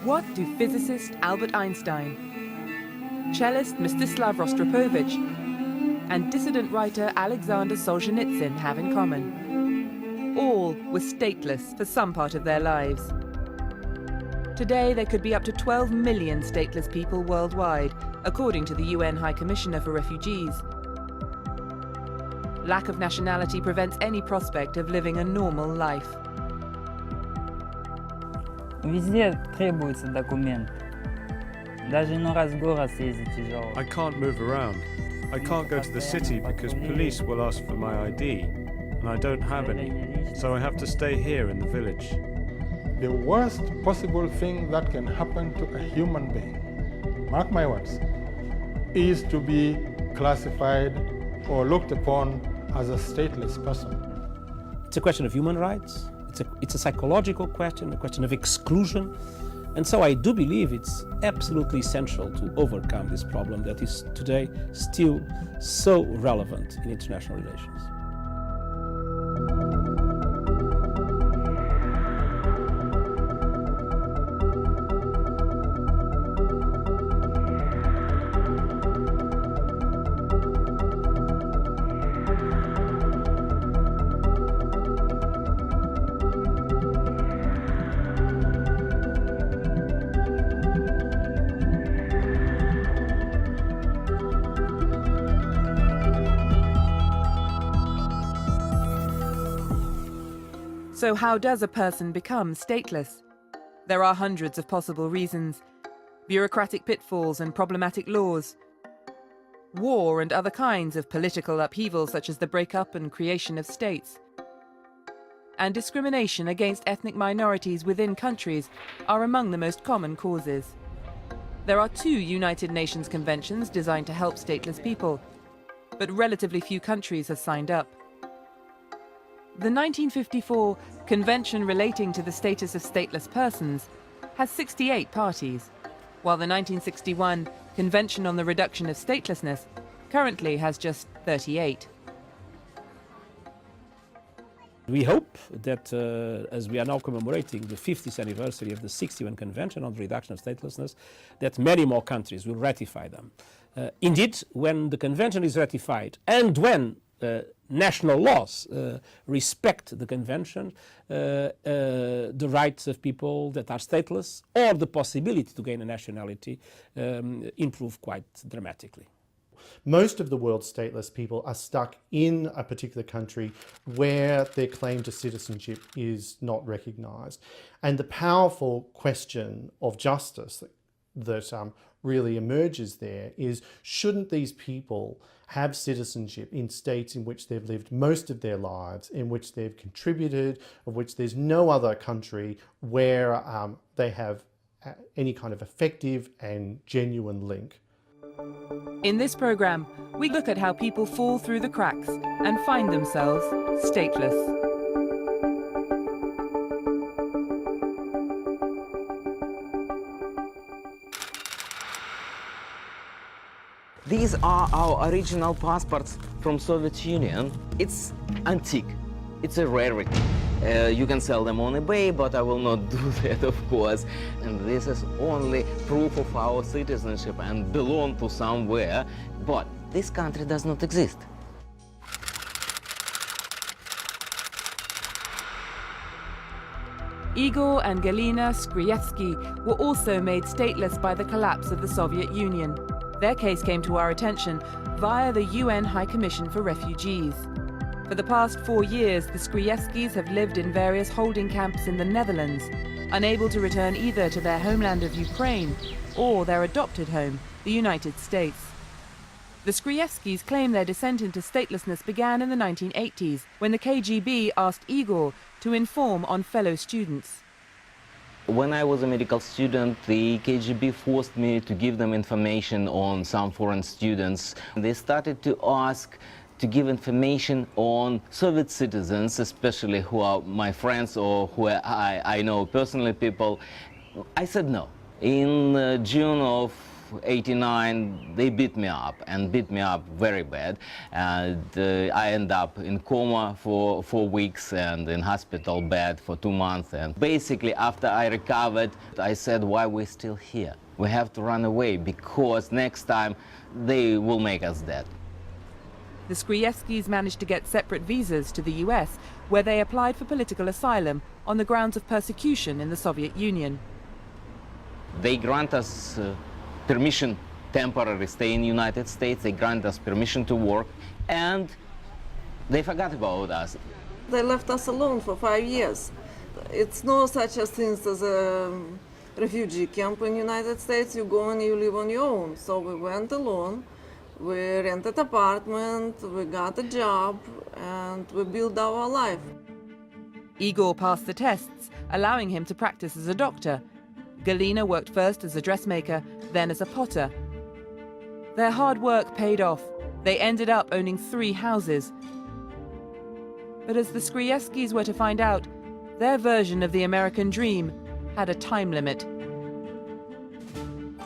What do physicist Albert Einstein, cellist Mstislav Rostropovich, and dissident writer Alexander Solzhenitsyn have in common? All were stateless for some part of their lives. Today, there could be up to 12 million stateless people worldwide, according to the UN High Commissioner for Refugees. Lack of nationality prevents any prospect of living a normal life. Везде требуется документ. Даже иной раз в город съездить тяжело. I can't move around. I can't go to the city because police will ask for my ID, and I don't have any, so I have to stay here in the village. The worst possible thing that can happen to a human being, mark my words, is to be classified or looked upon as a stateless person. It's a question of human rights. It's a psychological question, a question of exclusion. And so I do believe it's absolutely essential to overcome this problem that is today still so relevant in international relations. So how does a person become stateless? There are hundreds of possible reasons: bureaucratic pitfalls and problematic laws, war and other kinds of political upheaval such as the breakup and creation of states, and discrimination against ethnic minorities within countries are among the most common causes. There are 2 United Nations conventions designed to help stateless people, but relatively few countries have signed up. The 1954 Convention relating to the status of stateless persons has 68 parties, while the 1961 Convention on the Reduction of Statelessness currently has just 38. We hope that as we are now commemorating the 50th anniversary of the 61 Convention on the Reduction of Statelessness, that many more countries will ratify them. Indeed, when the Convention is ratified and when national laws respect the Convention, the rights of people that are stateless or the possibility to gain a nationality improve quite dramatically. Most of the world's stateless people are stuck in a particular country where their claim to citizenship is not recognised. And the powerful question of justice that really emerges there is, shouldn't these people have citizenship in states in which they've lived most of their lives, in which they've contributed, of which there's no other country where they have any kind of effective and genuine link? In this program, we look at how people fall through the cracks and find themselves stateless. These are our original passports from Soviet Union. It's antique. It's a rarity. You can sell them on eBay, but I will not do that, of course. And this is only proof of our citizenship and belong to somewhere. But this country does not exist. Igor and Galina Skrievsky were also made stateless by the collapse of the Soviet Union. Their case came to our attention via the UN High Commission for Refugees. For the past 4 years, the Skrievskys have lived in various holding camps in the Netherlands, unable to return either to their homeland of Ukraine or their adopted home, the United States. The Skrievskys claim their descent into statelessness began in the 1980s, when the KGB asked Igor to inform on fellow students. When I was a medical student, the KGB forced me to give them information on some foreign students. They started to ask to give information on Soviet citizens, especially who are my friends or who I know personally people. I said no. In June of '89, they beat me up very bad, and I end up in coma for 4 weeks and in hospital bed for 2 months. And basically, after I recovered, I said, why we're still here? We have to run away because next time they will make us dead. The Skrievskis managed to get separate visas to the US, where they applied for political asylum on the grounds of persecution in the Soviet Union. They grant us permission, temporary stay in the United States, they grant us permission to work, and they forgot about us. They left us alone for 5 years. It's no such a thing as a refugee camp in the United States. You go and you live on your own. So we went alone, we rented an apartment, we got a job, and we built our life. Igor passed the tests, allowing him to practice as a doctor. Galina worked first as a dressmaker, then as a potter. Their hard work paid off. They ended up owning 3 houses. But as the Skrievskis were to find out, their version of the American dream had a time limit.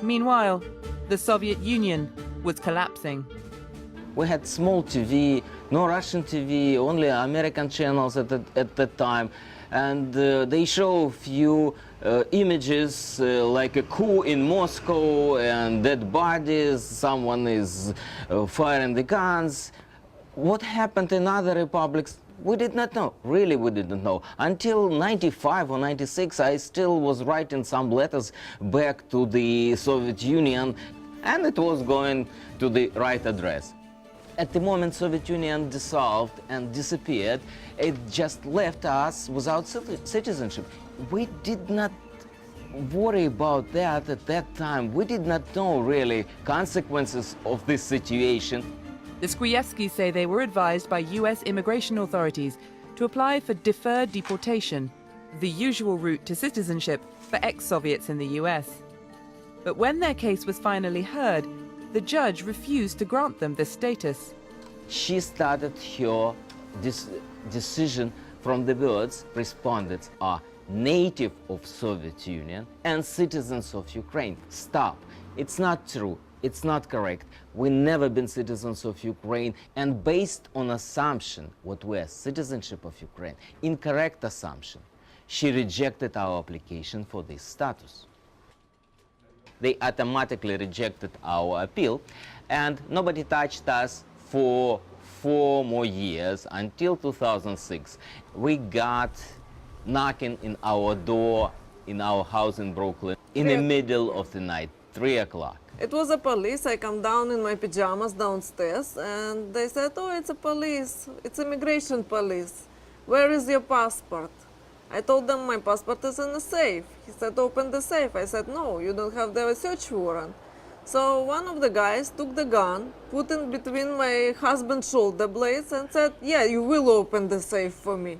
Meanwhile, the Soviet Union was collapsing. We had small TV, no Russian TV, only American channels at that time. And they show a few images like a coup in Moscow and dead bodies, someone is firing the guns. What happened in other republics, we did not know. Really, we didn't know. Until 95 or 96, I still was writing some letters back to the Soviet Union, and it was going to the right address. At the moment Soviet Union dissolved and disappeared, it just left us without citizenship. We did not worry about that at that time. We did not know really consequences of this situation. The Skrievskis say they were advised by US immigration authorities to apply for deferred deportation, the usual route to citizenship for ex-Soviets in the US. But when their case was finally heard, the judge refused to grant them this status. She started her decision from the words, respondents are native of Soviet Union and citizens of Ukraine. Stop. It's not true. It's not correct. We've never been citizens of Ukraine, and based on assumption what we're citizenship of Ukraine, incorrect assumption, she rejected our application for this status. They automatically rejected our appeal, and nobody touched us for 4 more years until 2006. We got knocking in our door in our house in Brooklyn in the middle of the night, 3 o'clock. It was a police. I come down in my pajamas downstairs, and they said, oh, it's a police, it's immigration police. Where is your passport? I told them my passport is in the safe. He said, open the safe. I said, no, you don't have the search warrant. So one of the guys took the gun, put it between my husband's shoulder blades and said, yeah, you will open the safe for me.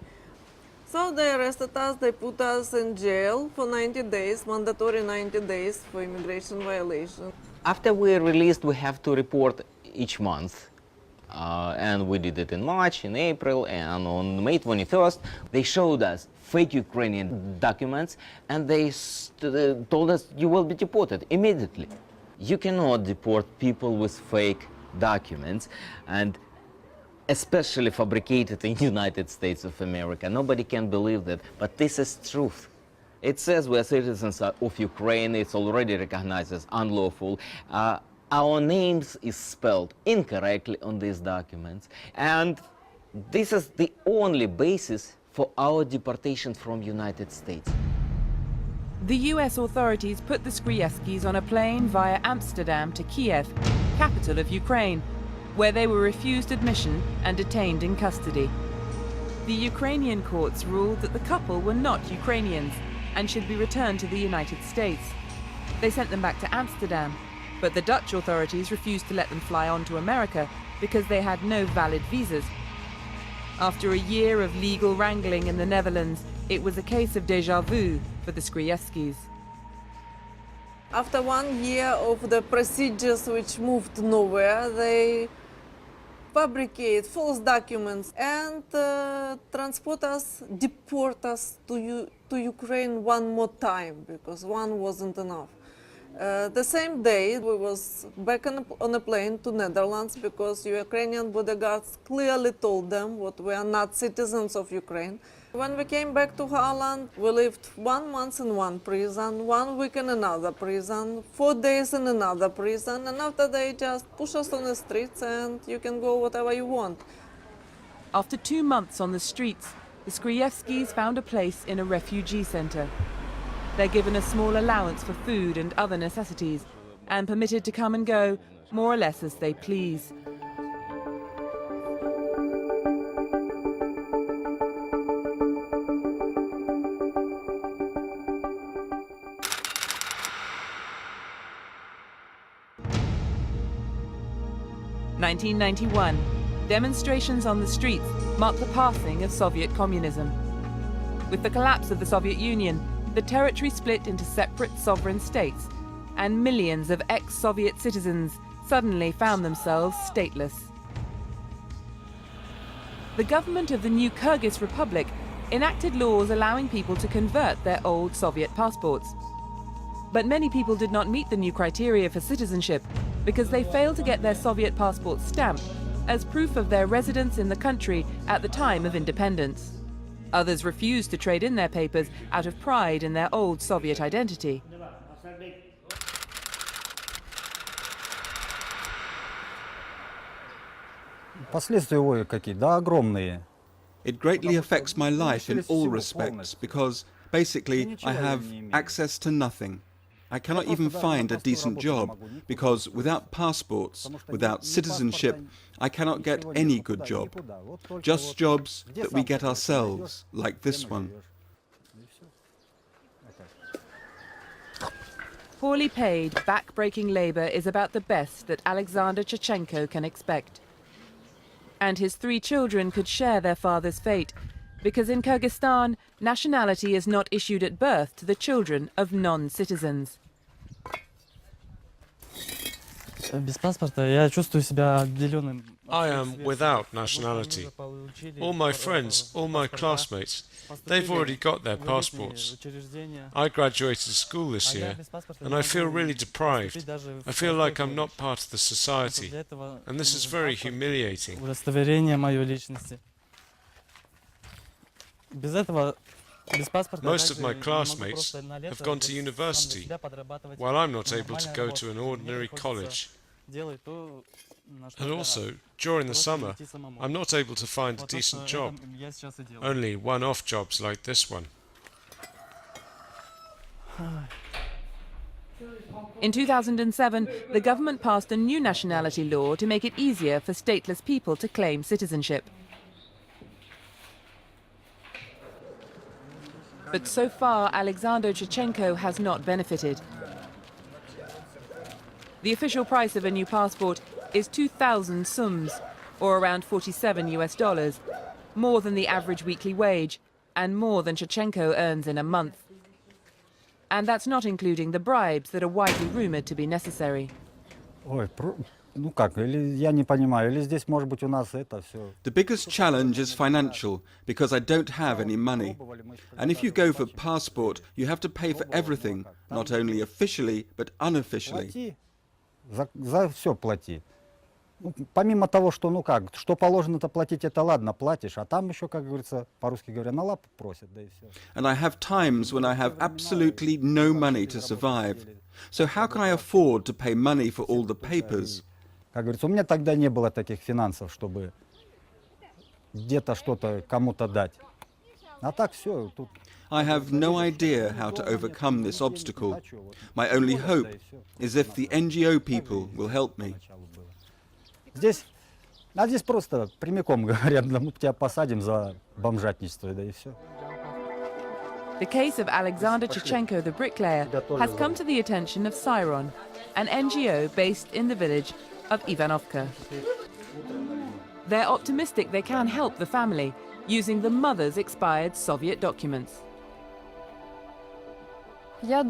So they arrested us, they put us in jail for 90 days, mandatory 90 days for immigration violation. After we're released, we have to report each month. And we did it in March, in April, and on May 21st, they showed us fake Ukrainian documents, and they told us, you will be deported immediately. You cannot deport people with fake documents, and especially fabricated in the United States of America. Nobody can believe that, but this is truth. It says we're citizens of Ukraine, it's already recognized as unlawful. Our names is spelled incorrectly on these documents, and this is the only basis for our deportation from United States. The US authorities put the Skrievskis on a plane via Amsterdam to Kiev, capital of Ukraine, where they were refused admission and detained in custody. The Ukrainian courts ruled that the couple were not Ukrainians and should be returned to the United States. They sent them back to Amsterdam, but the Dutch authorities refused to let them fly on to America because they had no valid visas. After a year of legal wrangling in the Netherlands, it was a case of déjà vu for the Skrievskis. After 1 year of the procedures which moved nowhere, they fabricate false documents and transport us, deport us to Ukraine one more time, because one wasn't enough. The same day we was back on a plane to Netherlands because Ukrainian bodyguards clearly told them that we are not citizens of Ukraine. When we came back to Holland, we lived 1 month in one prison, 1 week in another prison, 4 days in another prison, and after they just push us on the streets and you can go whatever you want. After 2 months on the streets, the Skrievskis found a place in a refugee centre. They're given a small allowance for food and other necessities and permitted to come and go more or less as they please. In 1991, demonstrations on the streets marked the passing of Soviet communism. With the collapse of the Soviet Union, the territory split into separate sovereign states, and millions of ex-Soviet citizens suddenly found themselves stateless. The government of the new Kyrgyz Republic enacted laws allowing people to convert their old Soviet passports. But many people did not meet the new criteria for citizenship because they failed to get their Soviet passports stamped as proof of their residence in the country at the time of independence. Others refused to trade in their papers out of pride in their old Soviet identity. Последствия какие? Да, огромные. It greatly affects my life in all respects because, basically, I have access to nothing. I cannot even find a decent job because without passports, without citizenship, I cannot get any good job. Just jobs that we get ourselves, like this one. Poorly paid, back-breaking labour is about the best that Alexander Chechenko can expect. And his 3 children could share their father's fate, because in Kyrgyzstan, nationality is not issued at birth to the children of non-citizens. I am without nationality. All my friends, all my classmates, they've already got their passports. I graduated school this year, and I feel really deprived. I feel like I'm not part of the society, and this is very humiliating. Most of my classmates have gone to university, while I'm not able to go to an ordinary college. And also, during the summer, I'm not able to find a decent job. Only one-off jobs like this one. In 2007, the government passed a new nationality law to make it easier for stateless people to claim citizenship. But so far, Alexander Chechenko has not benefited. The official price of a new passport is 2,000 sums, or around $47, more than the average weekly wage, and more than Chechenko earns in a month. And that's not including the bribes that are widely rumoured to be necessary. Я не понимаю, или здесь, может быть, у нас это все. The biggest challenge is financial, because I don't have any money. And if you go for passport, you have to pay for everything, not only officially, but unofficially. За все плати. Помимо того, что, что положено-то платить, это ладно, платишь, а там еще, как говорится, по-русски говоря, на лапу просят, да и все. And I have times when I have absolutely no money to survive. So how can I afford to pay money for all the papers? Как говорится, у меня тогда не было таких финансов, чтобы где-то что-то кому-то дать. А так все, тут... I have no idea how to overcome this obstacle. My only hope is if the NGO people will help me. Здесь просто прямиком говорят, мы тебя посадим за бомжатничество, да и все. The case of Alexander Chechenko, the bricklayer, has come to the attention of Siron, an NGO based in the village of Ivanovka. They're optimistic they can help the family using the mother's expired Soviet documents. I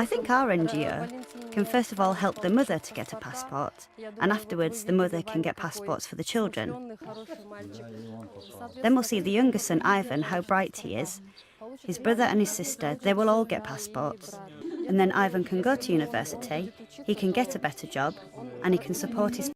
think our NGO can first of all help the mother to get a passport, and afterwards the mother can get passports for the children. Then we'll see the younger son, Ivan, how bright he is. His brother and his sister, they will all get passports. and then Ivan can go to university, he can get a better job, and he can support his